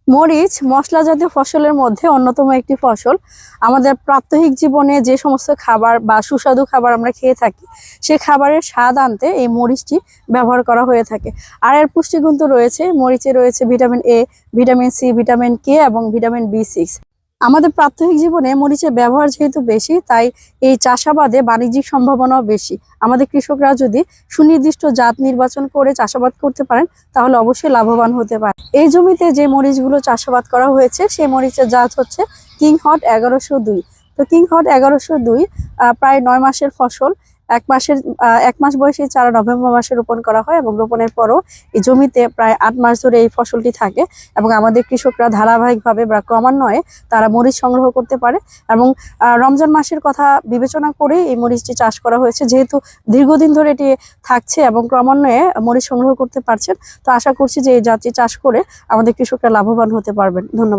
মরিচ মশলা জাতীয় ফসলের মধ্যে অন্যতম একটি ফসল। আমাদের প্রাত্যহিক জীবনে যে সমস্ত খাবার বা সুস্বাদু খাবার আমরা খেয়ে থাকি, সেই খাবারের স্বাদ আনতে এই মরিচটি ব্যবহার করা হয়ে থাকে। আর এর পুষ্টিগুণ তো রয়েছে, মরিচে রয়েছে vitamin A, vitamin C, vitamin K এবং ভিটামিন বি6। আমাদের প্রাত্যহিক জীবনে মরিচের ব্যবহার যেহেতু বেশি, তাই এই চাষাবাদে বাণিজ্যিক সম্ভাবনাও বেশি। আমাদের কৃষকরা যদি সুনির্দিষ্ট জাত নির্বাচন করে চাষাবাদ করতে পারেন, তাহলে অবশ্যই লাভবান হতে পারে। এই জমিতে যে মরিচগুলো চাষাবাদ করা হয়েছে, সেই মরিচের জাত হচ্ছে কিং হট 1102। তো কিং হট 1102 প্রায় 9 মাসের ফসল। এক মাস বয়সে চারা নভেম্বর মাসে রোপণ করা হয় এবং রোপণের পরও এই জমিতে প্রায় 8 মাস ধরে এই ফসলটি থাকে এবং আমাদের কৃষকরা ধারাবাহিকভাবে বা ক্রমান্বয়ে তারা মরিচ সংগ্রহ করতে পারে। এবং রমজান মাসের কথা বিবেচনা করে এই মরিচটি চাষ করা হয়েছে, যেহেতু দীর্ঘদিন ধরে এটি থাকছে এবং ক্রমান্বয়ে মরিচ সংগ্রহ করতে পারছেন। তো আশা করছি যে এই জাতটি চাষ করে আমাদের কৃষকরা লাভবান হতে পারবেন। ধন্যবাদ।